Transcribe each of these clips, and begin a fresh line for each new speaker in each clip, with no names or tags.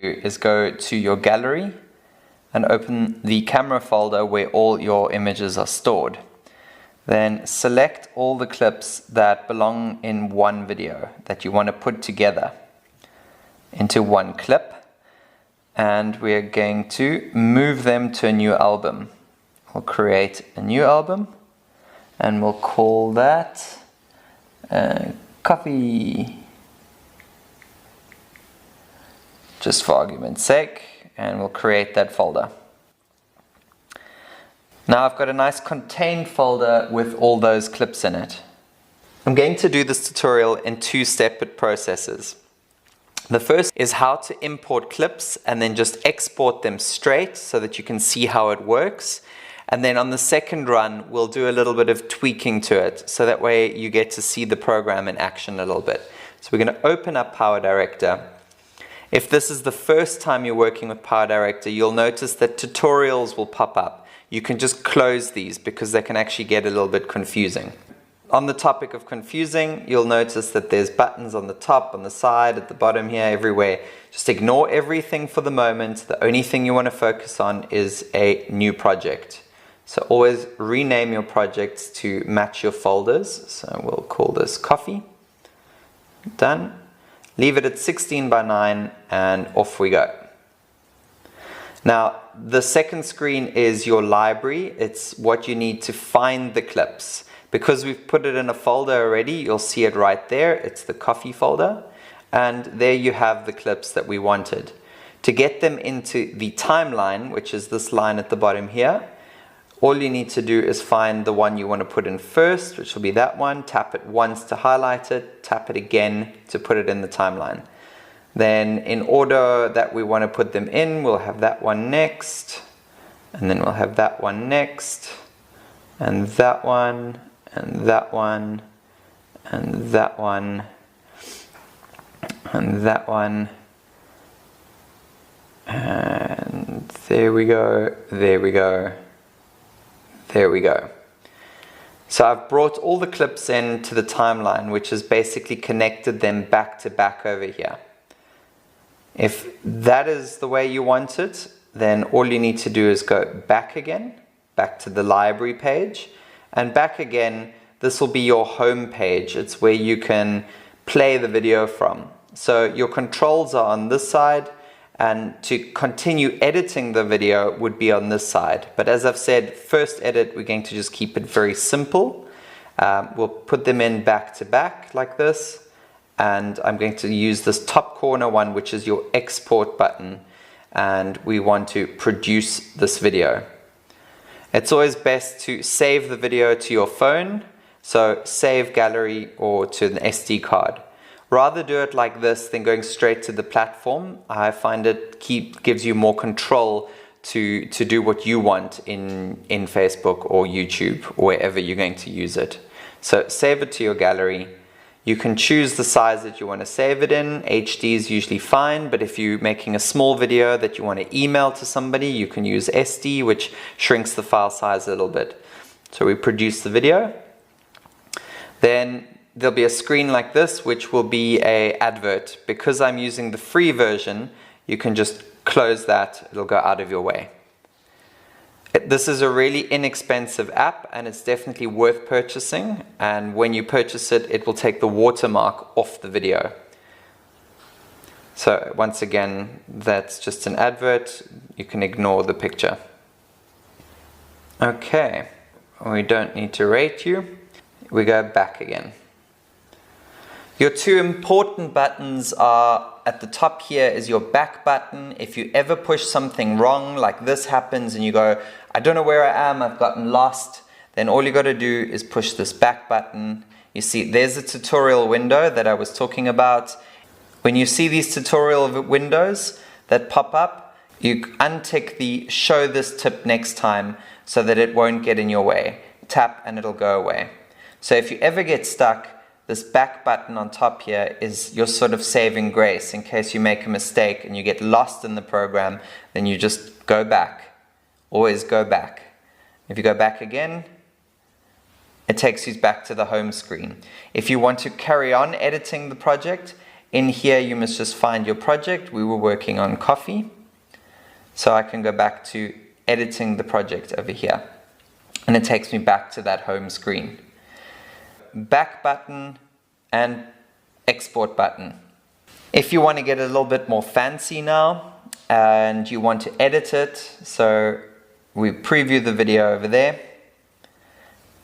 Is go to your gallery and open the camera folder where all your images are stored. Then select all the clips that belong in one video that you want to put together into one clip, and we're going to move them to a new album. We'll create a new album and we'll call that coffee, just for argument's sake, and we'll create that folder. Now I've got a nice contained folder with all those clips in it. I'm going to do this tutorial in two separate processes. The first is how to import clips and then just export them straight so that you can see how it works. And then on the second run, we'll do a little bit of tweaking to it, so that way you get to see the program in action a little bit. So we're going to open up PowerDirector. If this is the first time you're working with PowerDirector, you'll notice that tutorials will pop up. You can just close these because they can actually get a little bit confusing. On the topic of confusing, you'll notice that there's buttons on the top, on the side, at the bottom here, everywhere. Just ignore everything for the moment. The only thing you want to focus on is a new project. So always rename your projects to match your folders. So we'll call this coffee. Done. Leave it at 16 by 9 and off we go. Now the second screen is your library. It's what you need to find the clips. Because we've put it in a folder already, you'll see it right there. It's the coffee folder. And there you have the clips that we wanted. To get them into the timeline, which is this line at the bottom here, all you need to do is find the one you want to put in first, which will be that one. Tap it once to highlight it, tap it again to put it in the timeline. Then in order that we want to put them in, we'll have that one next, and then we'll have that one next, and that one, and that one, and that one, and that one, and there we go, there we go. There we go. So I've brought all the clips in to the timeline, which has basically connected them back to back over here. If that is the way you want it, then all you need to do is go back again, back to the library page, and back again. This will be your home page. It's where you can play the video from. So your controls are on this side, and to continue editing the video would be on this side. But as I've said, first edit, we're going to just keep it very simple. We'll put them in back to back like this. And I'm going to use this top corner one, which is your export button. And we want to produce this video. It's always best to save the video to your phone. So save gallery or to an SD card. Rather do it like this than going straight to the platform. I find it gives you more control to do what you want in Facebook or YouTube, or wherever you're going to use it. So save it to your gallery. You can choose the size that you want to save it in. HD is usually fine, but if you're making a small video that you want to email to somebody, you can use SD, which shrinks the file size a little bit. So we produce the video. Then there'll be a screen like this, which will be an advert. Because I'm using the free version, you can just close that. It'll go out of your way. This is a really inexpensive app, and it's definitely worth purchasing. And when you purchase it, it will take the watermark off the video. So once again, that's just an advert. You can ignore the picture. Okay, we don't need to rate you. We go back again. Your two important buttons are at the top here is your back button. If you ever push something wrong, like this happens and you go, I don't know where I am, I've gotten lost, then all you got to do is push this back button. You see, there's a tutorial window that I was talking about. When you see these tutorial windows that pop up, you untick the show this tip next time so that it won't get in your way. Tap and it'll go away. So if you ever get stuck, this back button on top here is your sort of saving grace in case you make a mistake and you get lost in the program, then you just go back. Always go back. If you go back again, it takes you back to the home screen. If you want to carry on editing the project, in here you must just find your project. We were working on coffee. So I can go back to editing the project over here. And it takes me back to that home screen. Back button and export button. If you want to get a little bit more fancy now and you want to edit it, so we preview the video over there.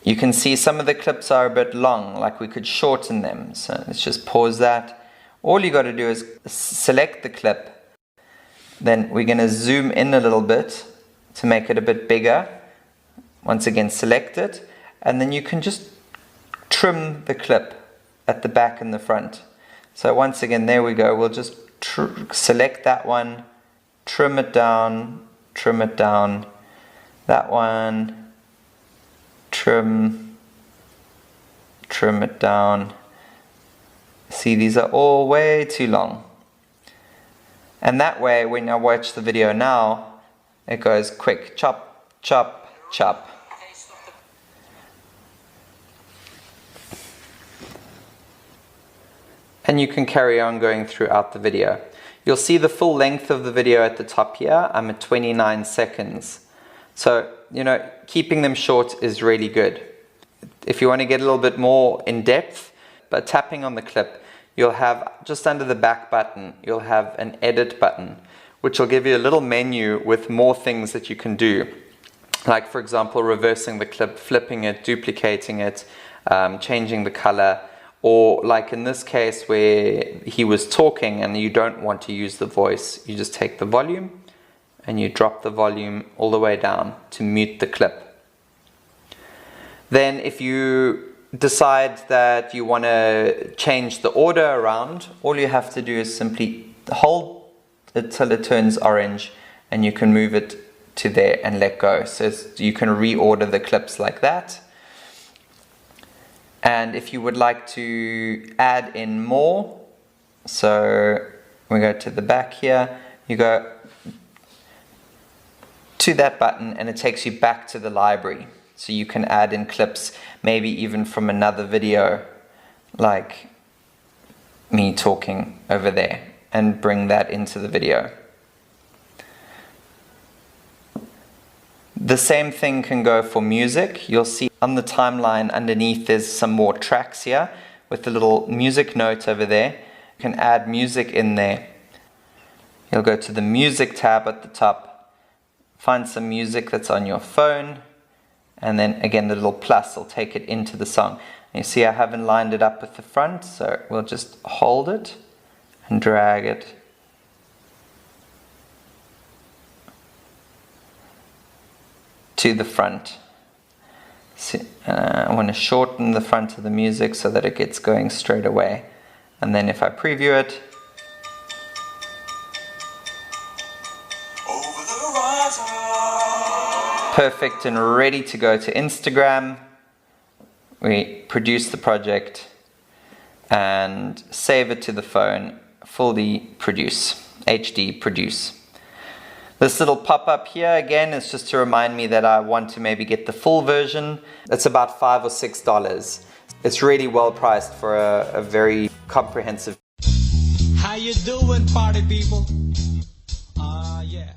You can see some of the clips are a bit long, like we could shorten them. So let's just pause that. All you got to do is select the clip. Then we're going to zoom in a little bit to make it a bit bigger. Once again, select it. And then you can just trim the clip at the back and the front. So once again, there we go. We'll just select that one, trim it down, that one. Trim it down. See, these are all way too long. And that way, when I watch the video now, it goes quick, chop, chop, chop. And you can carry on going throughout the video. You'll see the full length of the video at the top here. I'm at 29 seconds. So, you know, keeping them short is really good. If you want to get a little bit more in depth, by tapping on the clip, you'll have just under the back button, you'll have an edit button, which will give you a little menu with more things that you can do. Like, for example, reversing the clip, flipping it, duplicating it, changing the color, or like in this case where he was talking and you don't want to use the voice, you just take the volume and you drop the volume all the way down to mute the clip. Then if you decide that you want to change the order around, all you have to do is simply hold it till it turns orange and you can move it to there and let go. So you can reorder the clips like that. And if you would like to add in more, so we go to the back here, you go to that button and it takes you back to the library. So you can add in clips, maybe even from another video, like me talking over there, and bring that into the video. The same thing can go for music. You'll see on the timeline underneath there's some more tracks here with the little music note over there. You can add music in there. You'll go to the music tab at the top, find some music that's on your phone, and then again the little plus will take it into the song. And you see I haven't lined it up with the front, so we'll just hold it and drag it to the front. See, I want to shorten the front of the music so that it gets going straight away. And then if I preview it, perfect and ready to go to Instagram. We produce the project and save it to the phone, fully produce, HD produce. This little pop-up here again is just to remind me that I want to maybe get the full version. It's about $5 or $6. It's really well priced for a very comprehensive.
How you doing, party people? Yeah.